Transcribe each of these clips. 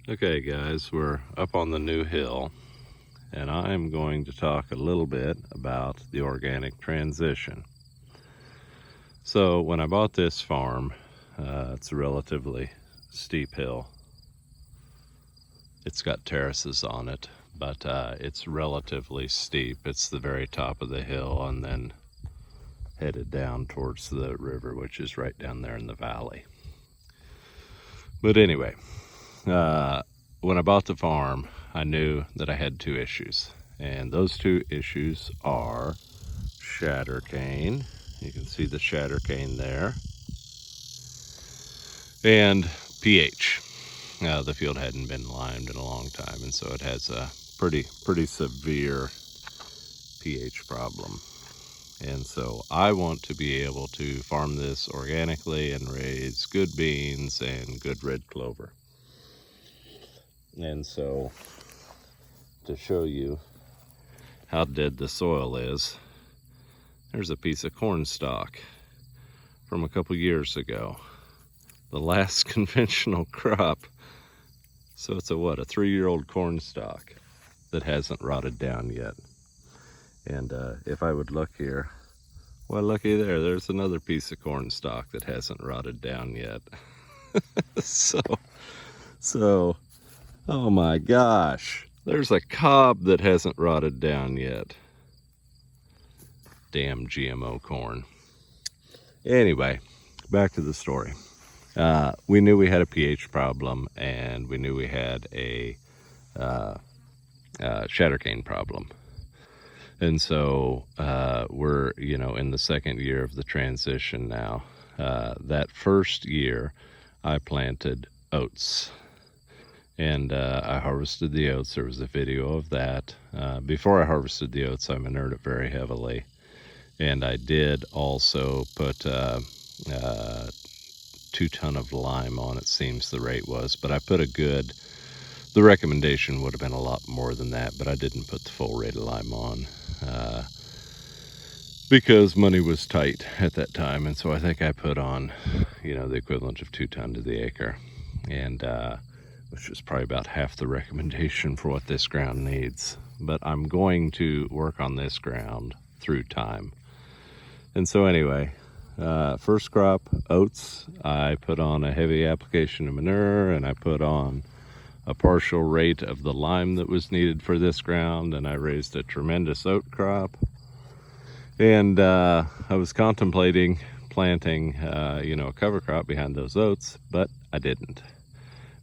Okay guys, we're up on the new hill and I'm going to talk a little bit about the organic transition. So when I bought this farm, it's a relatively steep hill. It's got terraces on it, but it's relatively steep. It's the very top of the hill and then headed down towards the river, which is right down there in the valley. But anyway, when I bought the farm, I knew that I had two issues. And those two issues are shatter cane. You can see the shatter cane there. And pH. The field hadn't been limed in a long time, and so it has a pretty severe pH problem. And so I want to be able to farm this organically and raise good beans and good red clover. And so to show you how dead the soil is, there's a piece of corn stalk from a couple years ago. The last conventional crop. So it's a 3-year-old corn stalk that hasn't rotted down yet. And if I would look here, well, looky there, there's another piece of corn stalk that hasn't rotted down yet. So, oh my gosh, there's a cob that hasn't rotted down yet. Damn GMO corn. Anyway, back to the story. We knew we had a pH problem, and we knew we had a shatter cane problem. And so we're, in the second year of the transition now. That first year, I planted oats. And I harvested the oats. There was a video of that. Before I harvested the oats, I manured it very heavily. And I did also put 2 tons of lime on it, seems the rate was. But I put the recommendation would have been a lot more than that, but I didn't put the full rate of lime on. Because money was tight at that time. And so I think I put on, the equivalent of 2 tons to the acre. And which is probably about half the recommendation for what this ground needs. But I'm going to work on this ground through time. And so anyway, first crop, oats, I put on a heavy application of manure, and I put on a partial rate of the lime that was needed for this ground, and I raised a tremendous oat crop. And I was contemplating planting, a cover crop behind those oats, but I didn't.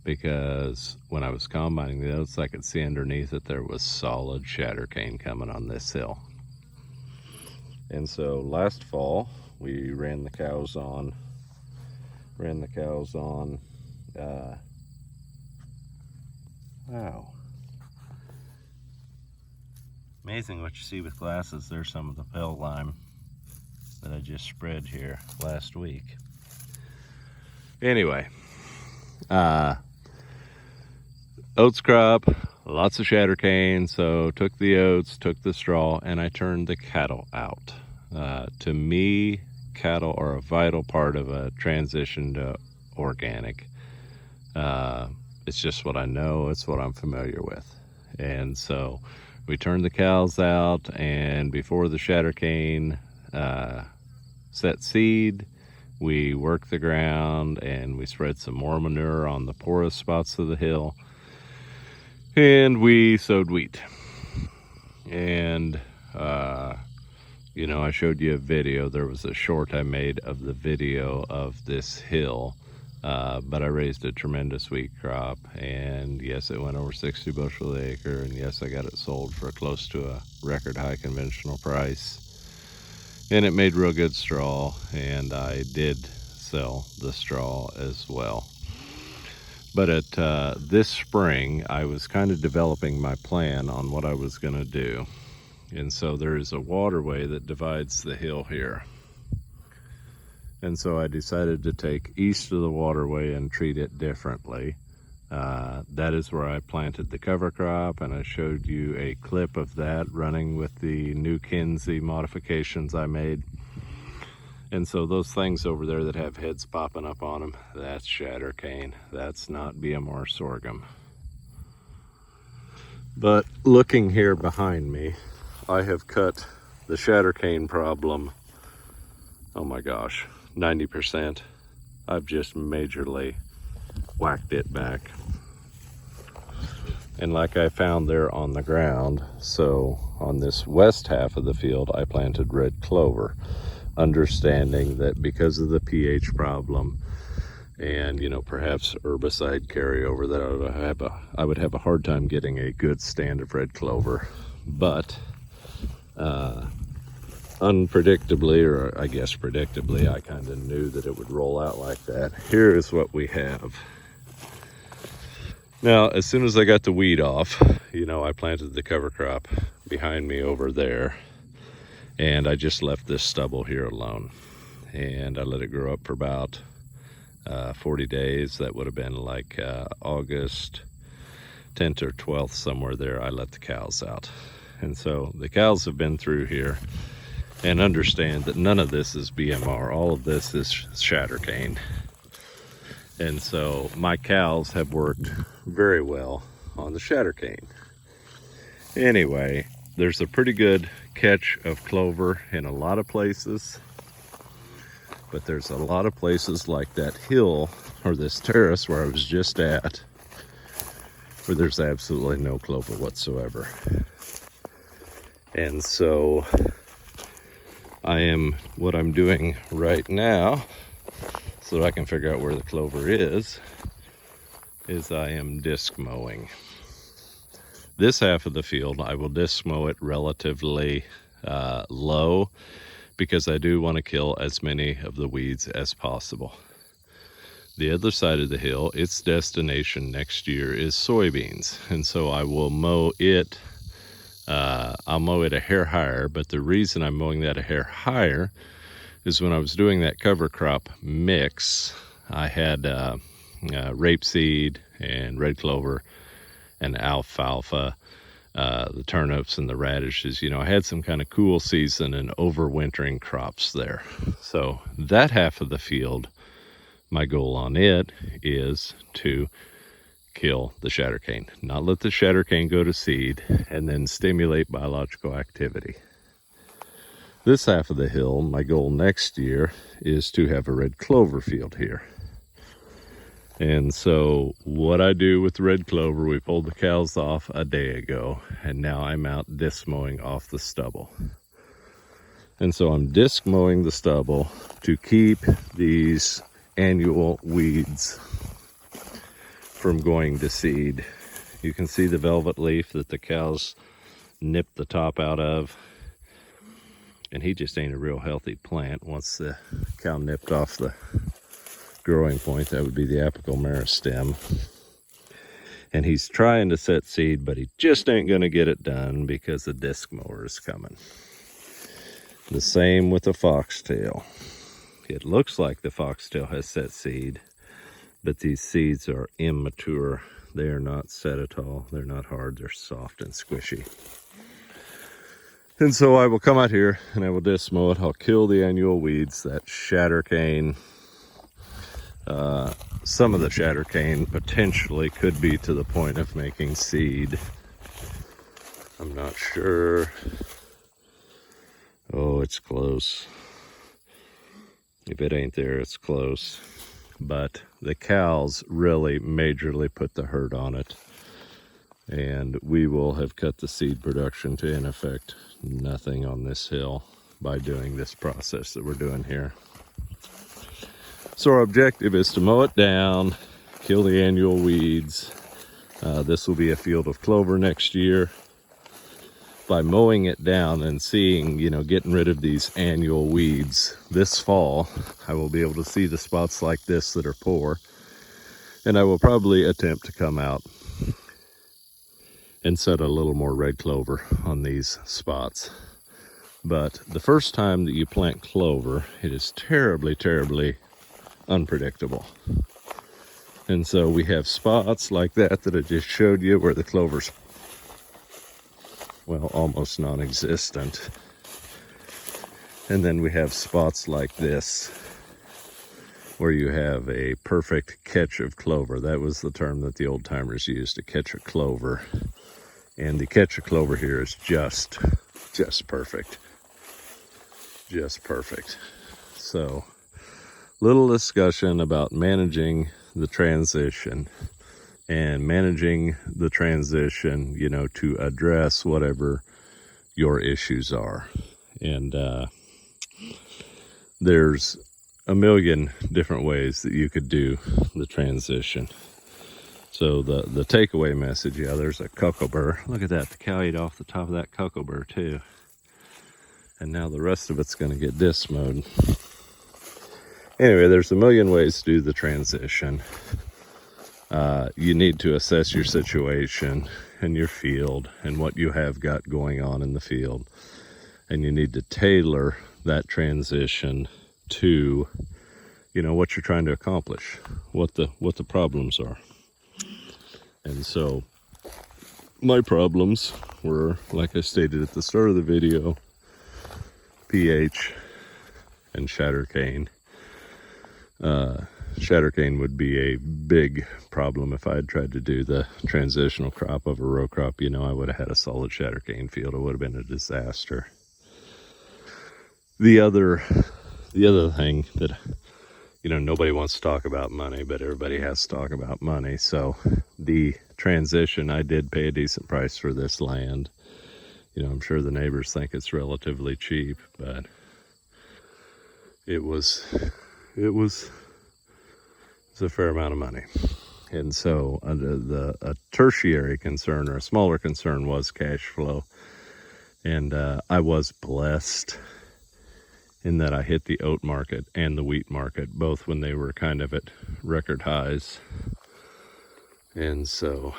Because when I was combining the oats, I could see underneath it there was solid shatter cane coming on this hill. And so last fall, we ran the cows on, wow. Amazing what you see with glasses. There's some of the pale lime that I just spread here last week. Anyway, oats crop, lots of shatter cane, so took the oats, took the straw, and I turned the cattle out. To me, cattle are a vital part of a transition to organic. It's just what I know, it's what I'm familiar with. And so we turned the cows out, and before the shatter cane set seed, we worked the ground and we spread some more manure on the porous spots of the hill. And we sowed wheat. And, I showed you a video. There was a short I made of the video of this hill. But I raised a tremendous wheat crop. And yes, it went over 60 bushel an acre. And yes, I got it sold for close to a record high conventional price. And it made real good straw. And I did sell the straw as well. But at this spring, I was kind of developing my plan on what I was going to do. And so there is a waterway that divides the hill here. And so I decided to take east of the waterway and treat it differently. That is where I planted the cover crop, and I showed you a clip of that running with the new Kinsey modifications I made. And so those things over there that have heads popping up on them, that's shatter cane. That's not BMR sorghum. But looking here behind me, I have cut the shatter cane problem, oh my gosh, 90%. I've just majorly whacked it back. And like I found there on the ground, so on this west half of the field, I planted red clover, understanding that because of the pH problem and, you know, perhaps herbicide carryover, that I would have a hard time getting a good stand of red clover. But unpredictably, or I guess predictably, I kind of knew that it would roll out like that. Here is what we have. Now, as soon as I got the weed off, you know, I planted the cover crop behind me over there, and I just left this stubble here alone. And I let it grow up for about 40 days. That would have been like August 10th or 12th, somewhere there. I let the cows out. And so the cows have been through here and understand that none of this is BMR. All of this is shatter cane. And so my cows have worked very well on the shatter cane. Anyway, there's a pretty good catch of clover in a lot of places, but there's a lot of places like that hill or this terrace where I was just at, where there's absolutely no clover whatsoever. And so what I'm doing right now, so that I can figure out where the clover is I am disc mowing. This half of the field, I will disc mow it relatively low, because I do want to kill as many of the weeds as possible. The other side of the hill, its destination next year is soybeans, and so I will mow it. I'll mow it a hair higher, but the reason I'm mowing that a hair higher is when I was doing that cover crop mix, I had rapeseed and red clover and alfalfa, the turnips and the radishes. You know, I had some kind of cool season and overwintering crops there. So that half of the field, my goal on it is to kill the shatter cane, not let the shatter cane go to seed, and then stimulate biological activity. This half of the hill, my goal next year is to have a red clover field here. And so what I do with the red clover, we pulled the cows off a day ago, and now I'm out disc mowing off the stubble. And so I'm disc mowing the stubble to keep these annual weeds from going to seed. You can see the velvet leaf that the cows nipped the top out of. And he just ain't a real healthy plant. Once the cow nipped off the growing point, that would be the apical meristem. And he's trying to set seed, but he just ain't gonna get it done because the disc mower is coming. The same with the foxtail. It looks like the foxtail has set seed, but these seeds are immature. They are not set at all. They're not hard, they're soft and squishy. And so I will come out here and I will disc mow it. I'll kill the annual weeds, that shatter cane. Some of the shatter cane potentially could be to the point of making seed. I'm not sure. Oh, it's close. If it ain't there, it's close. But the cows really majorly put the hurt on it. And we will have cut the seed production to, in effect, nothing on this hill by doing this process that we're doing here. So our objective is to mow it down, kill the annual weeds. This will be a field of clover next year. By mowing it down and seeing, you know, getting rid of these annual weeds this fall, I will be able to see the spots like this that are poor. And I will probably attempt to come out and set a little more red clover on these spots. But the first time that you plant clover, it is terribly, terribly unpredictable. And so we have spots like that I just showed you where the clover's, well, almost non-existent. And then we have spots like this where you have a perfect catch of clover. That was the term that the old timers used, to catch a clover. And the catch of clover here is just perfect. Just perfect. So, little discussion about managing the transition and managing the transition, you know, to address whatever your issues are. And there's a million different ways that you could do the transition. So the takeaway message, yeah, there's a cucumber. Look at that, the cow ate off the top of that cucumber too. And now the rest of it's gonna get disc mowed. Anyway, there's a million ways to do the transition. You need to assess your situation and your field and what you have got going on in the field. And you need to tailor that transition to, you know, what you're trying to accomplish, what the problems are. And so my problems were, like I stated at the start of the video, pH and shatter cane. Shatter cane would be a big problem if I had tried to do the transitional crop of a row crop. You know, I would have had a solid shatter cane field. It would have been a disaster. The other thing that, you know, nobody wants to talk about money, but everybody has to talk about money. So the transition, I did pay a decent price for this land. You know, I'm sure the neighbors think it's relatively cheap, but it was a fair amount of money. And so a tertiary concern, or a smaller concern, was cash flow. And I was blessed in that I hit the oat market and the wheat market, both when they were kind of at record highs. And so,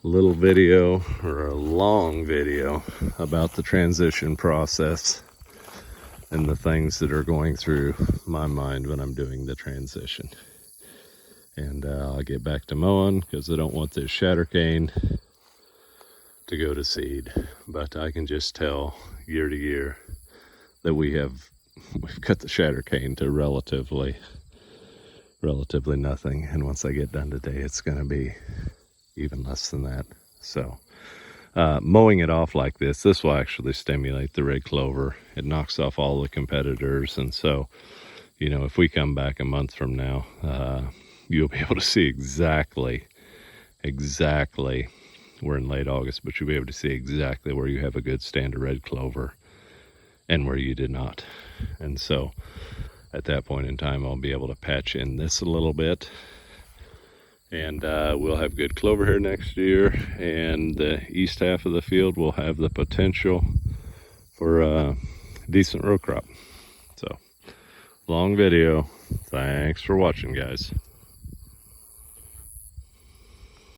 a little video, or a long video, about the transition process and the things that are going through my mind when I'm doing the transition. And I'll get back to mowing because I don't want this shatter cane to go to seed. But I can just tell year to year that we've cut the shatter cane to relatively nothing. And once I get done today, it's going to be even less than that. So mowing it off like this will actually stimulate the red clover. It knocks off all the competitors. And so, you know, if we come back a month from now, you'll be able to see exactly, we're in late August, but you'll be able to see exactly where you have a good stand of red clover and where you did not. And so at that point in time, I'll be able to patch in this a little bit, and we'll have good clover here next year, and the east half of the field will have the potential for a decent row crop. So, long video. Thanks for watching, guys.